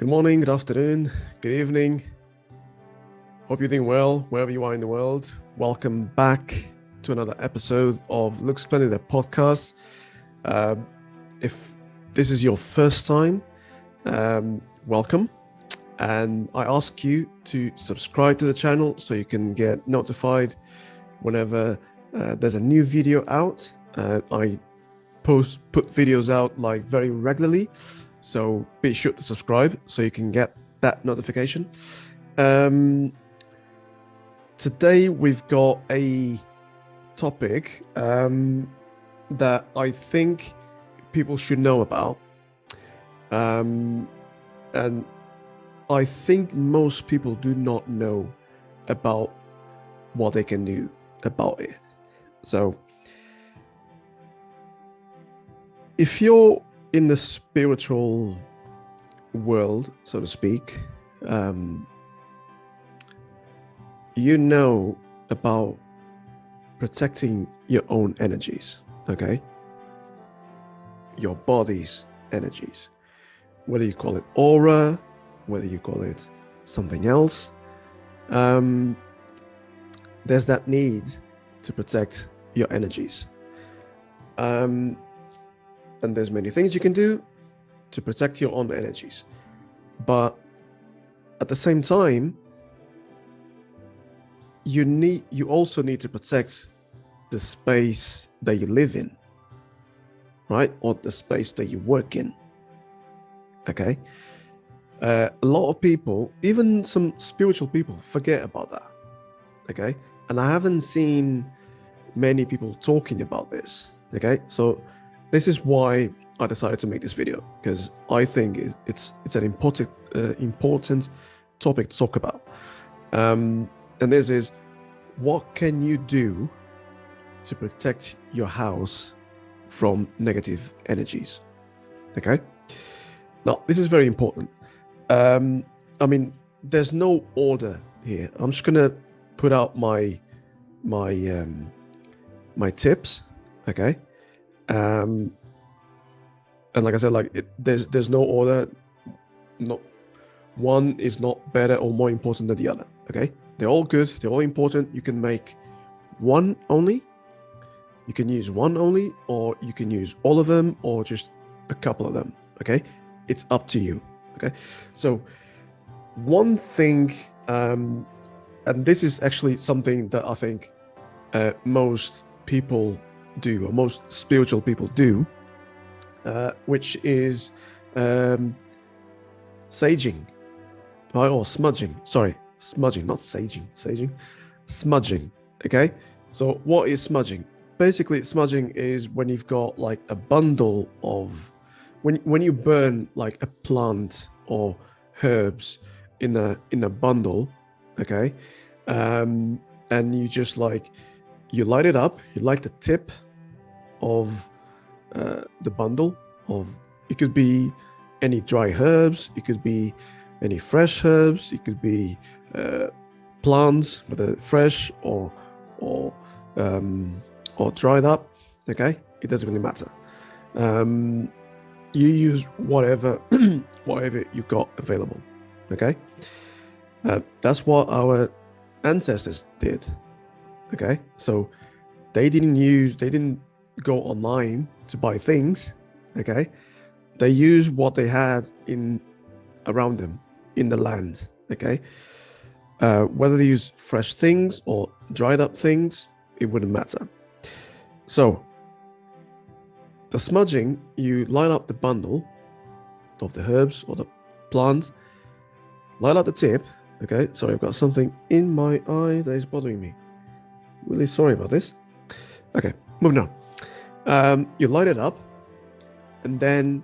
Good morning, good afternoon, good evening. Hope you're doing well wherever you are in the world. Welcome back to another episode of Look Splendida podcast. If this is your first time, welcome. And I ask you to subscribe to the channel so you can get notified whenever there's a new video out. I put videos out like very regularly, so be sure to subscribe so you can get that notification. Today we've got a topic that I think people should know about, and I think most people do not know about what they can do about it. So if you're in the spiritual world, so to speak, you know about protecting your own energies, okay? Your body's energies. Whether you call it aura, whether you call it something else, there's that need to protect your energies. And there's many things you can do to protect your own energies. But at the same time, you also need to protect the space that you live in, right? Or the space that you work in, okay? A lot of people, even some spiritual people, forget about that, okay? And I haven't seen many people talking about this, okay? So this is why I decided to make this video, because I think it's an important topic to talk about. And this is, what can you do to protect your house from negative energies? Okay. Now, this is very important. I mean, there's no order here. I'm just gonna put out my tips. Okay. And like I said, there's no order. No, one is not better or more important than the other. Okay. They're all good. They're all important. You can make one only. You can use one only, or you can use all of them, or just a couple of them. Okay. It's up to you. Okay. So one thing, and this is actually something that I think most people do, or most spiritual people do, which is saging, or smudging. Sorry, smudging, not saging. Smudging. Okay. So what is smudging? Basically, smudging is when you've got like a bundle of, when you burn like a plant or herbs in a bundle, okay, and you just you light it up. You light the tip of the bundle of, it could be any dry herbs, it could be any fresh herbs, it could be plants, whether fresh or dried up. Okay, it doesn't really matter. You use whatever you got available. Okay, that's what our ancestors did. Okay, so they didn't go online to buy things. Okay, they used what they had around them in the land. Okay, whether they use fresh things or dried up things, it wouldn't matter. So the smudging, you line up the bundle of the herbs or the plants, line up the tip. Okay, sorry, I've got something in my eye that is bothering me. Really sorry about this. Okay, moving on. You light it up, and then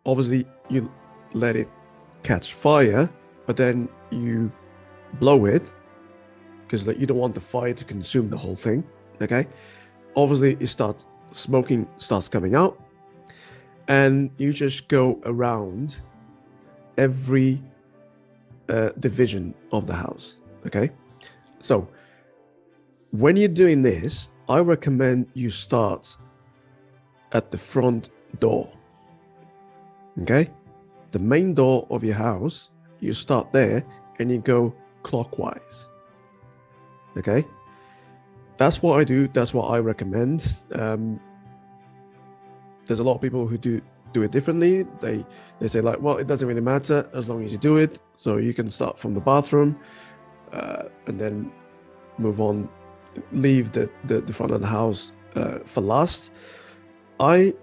obviously you let it catch fire, but then you blow it, because you don't want the fire to consume the whole thing. Okay, obviously smoking starts coming out, and you just go around every division of the house. Okay, so when you're doing this, I recommend you start at the front door. Okay, the main door of your house, you start there and you go clockwise. Okay? That's what I do. That's what I recommend. There's a lot of people who do it differently. They say like, well, it doesn't really matter as long as you do it. So you can start from the bathroom and then move on, leave the front of the house for last. I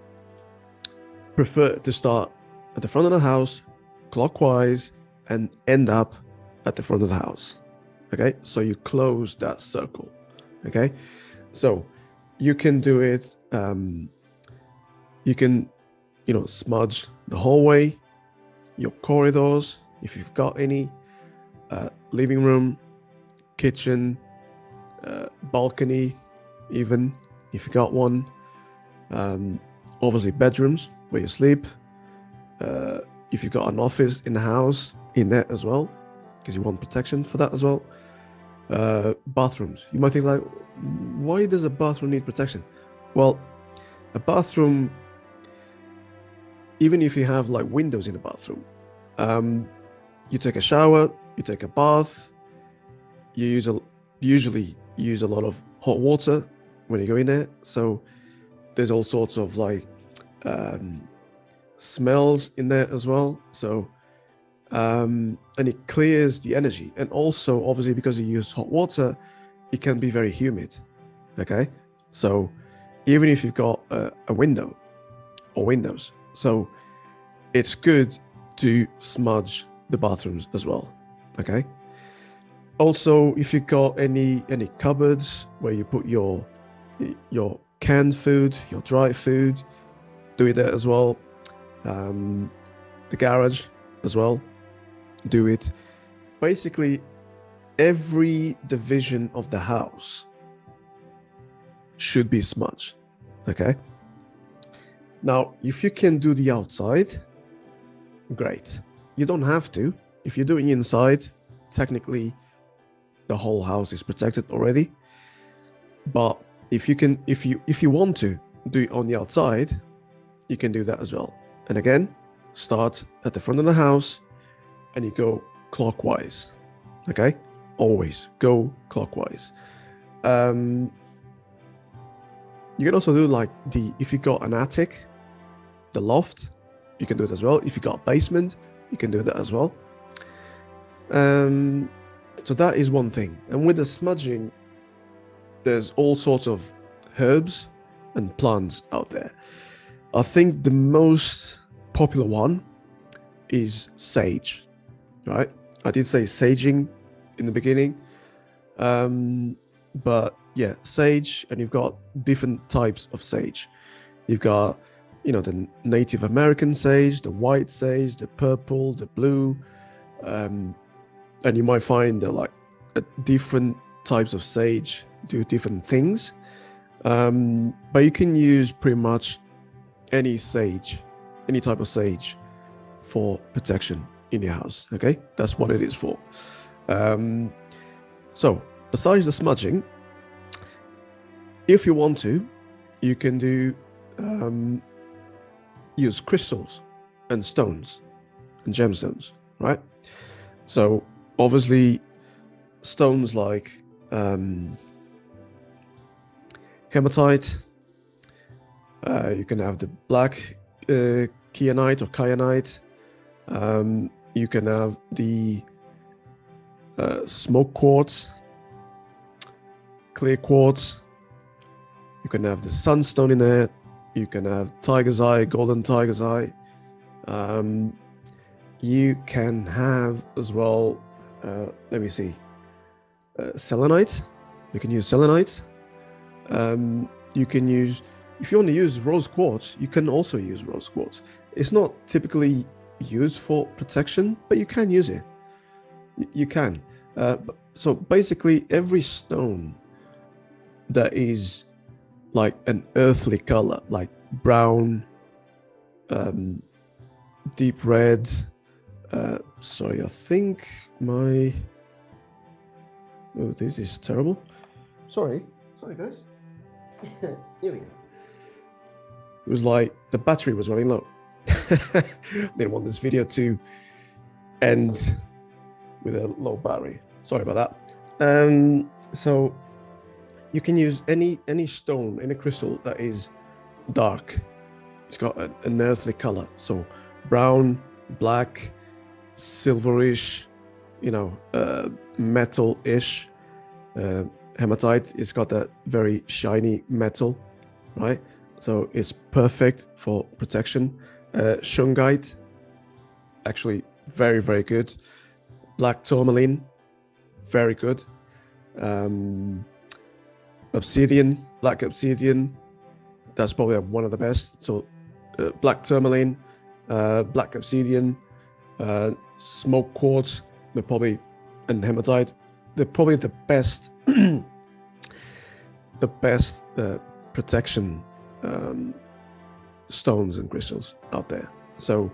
prefer to start at the front of the house clockwise and end up at the front of the house. Okay, so you close that circle. Okay, so you can do it. You can, smudge the hallway, your corridors, if you've got any, living room, kitchen, balcony, even if you got one. Obviously bedrooms where you sleep. If you've got an office in the house, in there as well, because you want protection for that as well. Bathrooms. You might think like, why does a bathroom need protection? Well, a bathroom, even if you have like windows in the bathroom, you take a shower, you take a bath, you usually use a lot of hot water when you go in there. So there's all sorts of like smells in there as well. So and it clears the energy. And also, obviously, because you use hot water, it can be very humid. Okay, so even if you've got a window or windows, so it's good to smudge the bathrooms as well. Okay. Also, if you've got any cupboards where you put your canned food, your dry food, do it there as well. The garage as well, do it. Basically, every division of the house should be smudged. Okay. Now, if you can do the outside, great. You don't have to. If you're doing inside, technically, the whole house is protected already. But if you want to do it on the outside, you can do that as well. And again, start at the front of the house and you go clockwise. Okay? Always go clockwise. You can also do like if you got an attic, the loft, you can do it as well. If you got a basement, you can do that as well. So that is one thing. And with the smudging, there's all sorts of herbs and plants out there. I think the most popular one is sage, right? I did say saging in the beginning. But yeah, sage, and you've got different types of sage. You've got, the Native American sage, the white sage, the purple, the blue, and you might find that like different types of sage do different things. But you can use pretty much any sage, any type of sage for protection in your house. Okay, that's what it is for. So besides the smudging, if you want to, you can do use crystals and stones and gemstones, right? So obviously stones like hematite, you can have the black kyanite or kyanite, you can have the smoke quartz, clear quartz, you can have the sunstone in there, you can have tiger's eye, golden tiger's eye, you can have as well, let me see, selenite. You can use selenite. You can use, if you want to use rose quartz, you can also use rose quartz. It's not typically used for protection, but you can use it. You can. So basically, every stone that is like an earthly color, like brown, deep red. Sorry, I think my... Oh, this is terrible. Sorry guys. Here we go. It was like the battery was running low. Didn't want this video to end with a low battery. Sorry about that. So you can use any stone, any crystal that is dark. It's got an earthly color, so brown, black, silverish, metal-ish. Hematite, it's got that very shiny metal, right? So it's perfect for protection. Shungite, actually very, very good. Black tourmaline, very good. Obsidian, black obsidian, that's probably one of the best. So black tourmaline, black obsidian, smoke quartz, and hematite, they're probably the best protection stones and crystals out there. So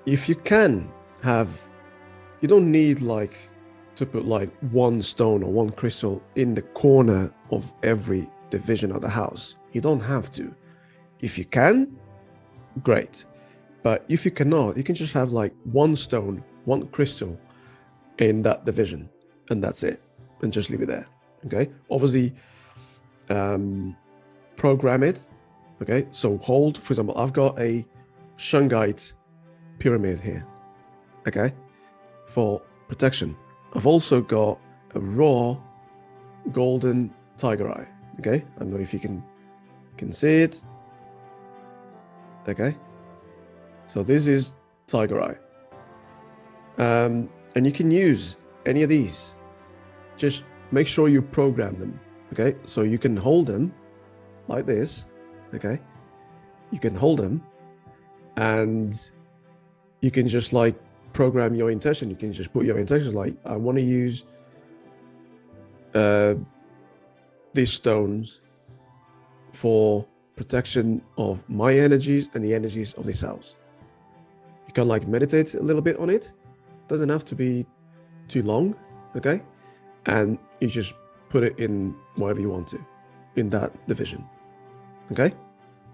if you can have, you don't need to put one stone or one crystal in the corner of every division of the house. You don't have to. If you can, great. But if you cannot, you can just have one stone, one crystal in that division, and that's it, and just leave it there. Okay, obviously program it. Okay, so hold, for example, I've got a shungite pyramid here, okay, for protection. I've also got a raw golden tiger eye. Okay, I don't know if you can see it. Okay, so this is tiger eye, and you can use any of these. Just make sure you program them. Okay, so you can hold them like this. Okay, you can hold them, and you can just program your intention. You can just put your intentions I want to use these stones for protection of my energies and the energies of this house. You can meditate a little bit on it. Doesn't have to be too long. Okay, and you just put it in wherever you want to, in that division. Okay,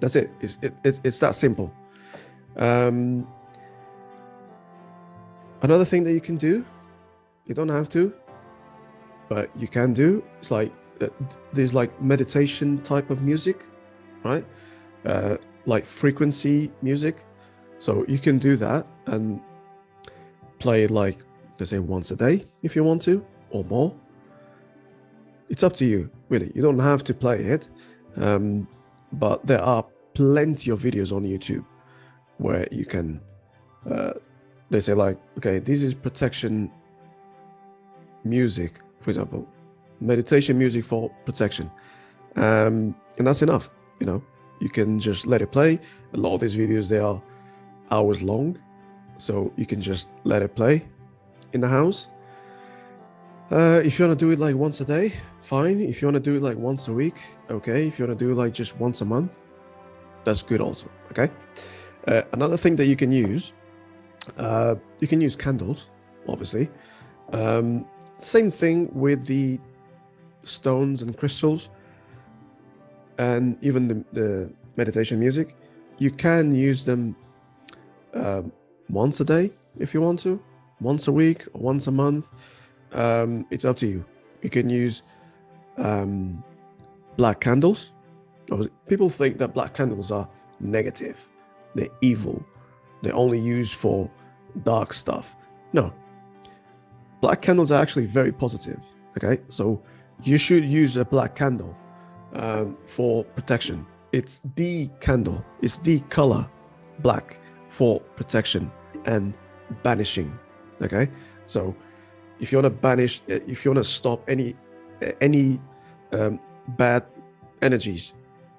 that's it. It's that simple. Another thing that you can do, you don't have to, but you can do, it's there's meditation type of music, right? Frequency music. So you can do that and play it let's say once a day if you want to, or more. It's up to you, really. You don't have to play it, but there are plenty of videos on YouTube where you can they say okay, this is protection music, for example, meditation music for protection, and that's enough. You can just let it play. A lot of these videos, they are hours long, so you can just let it play in the house. If you want to do it once a day, fine. If you want to do it once a week, okay. If you want to do it just once a month, that's good also. Okay. Another thing that you can use candles, obviously. Same thing with the stones and crystals, and even the meditation music. You can use them once a day if you want to, once a week or once a month. It's up to you. You can use black candles. People think that black candles are negative, they're evil, they're only used for dark stuff. No, black candles are actually very positive. Okay, so you should use a black candle for protection. It's the candle, it's the color black for protection and banishing. Okay, so if you want to banish, if you want to stop any bad energies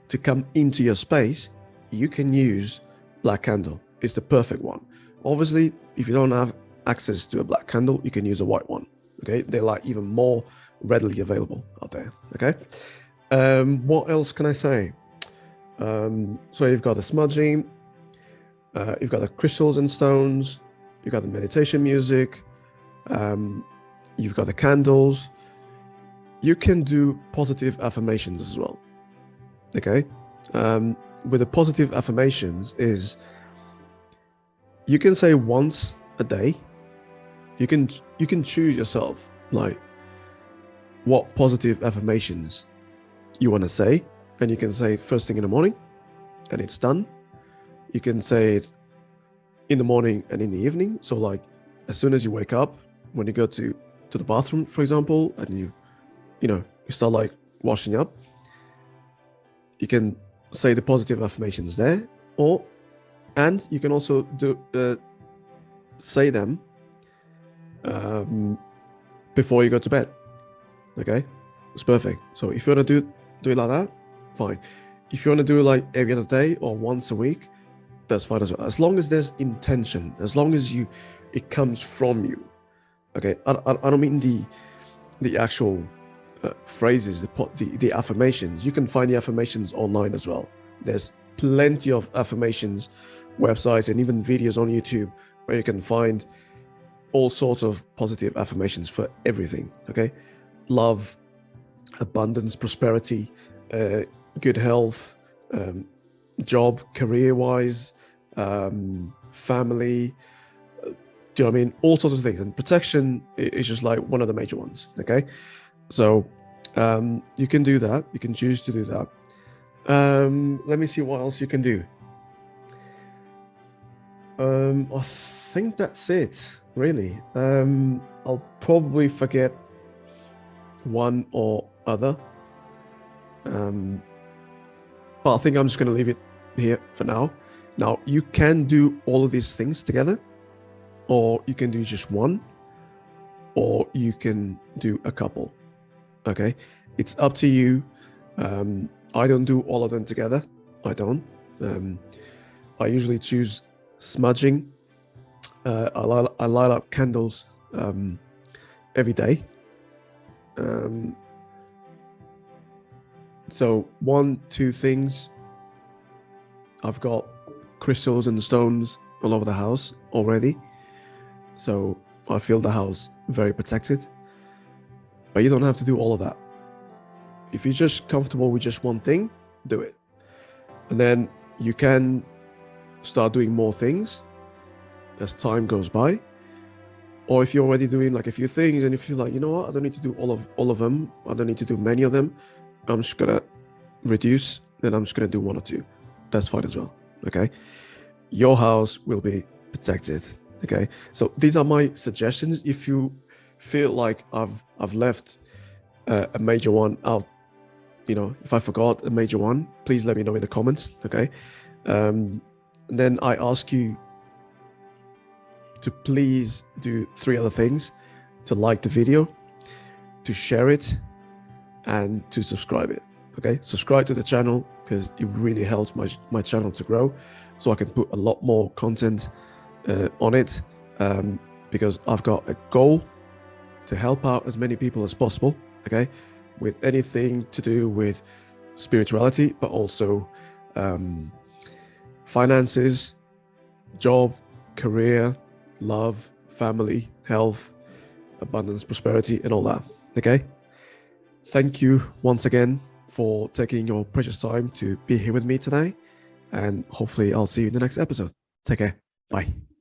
to come into your space, you can use black candle. It's the perfect one. Obviously, if you don't have access to a black candle, you can use a white one. Okay, they're even more readily available out there. Okay, what else can I say? So you've got the smudging, you've got the crystals and stones, you've got the meditation music, you've got the candles. You can do positive affirmations as well. Okay, with the positive affirmations is you can say once a day. You can choose yourself, like what positive affirmations you want to say, and you can say it first thing in the morning and it's done. You can say it in the morning and in the evening. So like as soon as you wake up, when you go to the bathroom, for example, and you start like washing up, you can say the positive affirmations there, and you can also say them before you go to bed. Okay, it's perfect. So if you want to do it like that, fine. If you want to do it like every other day or once a week, that's fine as well. As long as there's intention, as long as it comes from you. Okay, I don't mean the actual phrases, the affirmations. You can find the affirmations online as well. There's plenty of affirmations websites and even videos on YouTube where you can find all sorts of positive affirmations for everything. Okay, love, abundance, prosperity, good health, job, career-wise, family. Do you know what I mean? All sorts of things. And protection is just like one of the major ones. Okay, so you can do that. You can choose to do that. Let me see what else you can do. I think that's it, really. I'll probably forget one or other. But I think I'm just going to leave it here for now. Now, you can do all of these things together, or you can do just one, or you can do a couple. Okay, it's up to you. I don't do all of them together. I don't. I usually choose smudging. I light up candles every day. So 1-2 things. I've got crystals and stones all over the house already. So I feel the house very protected. But you don't have to do all of that. If you're just comfortable with just one thing, do it. And then you can start doing more things as time goes by. Or if you're already doing like a few things and you feel like, you know what, I don't need to do all of them. I don't need to do many of them. I'm just going to reduce, then I'm just going to do 1 or 2. That's fine as well. Okay. Your house will be protected. Okay. So these are my suggestions. If you feel like I've left a major one out, if I forgot a major one, please let me know in the comments. Okay. Then I ask you to please do 3 other things: to like the video, to share it, and to subscribe it. Okay, subscribe to the channel because it really helps my channel to grow, so I can put a lot more content on it, because I've got a goal to help out as many people as possible. Okay, with anything to do with spirituality, but also finances, job, career, love, family, health, abundance, prosperity, and all that. Okay. Thank you once again for taking your precious time to be here with me today. And hopefully I'll see you in the next episode. Take care. Bye.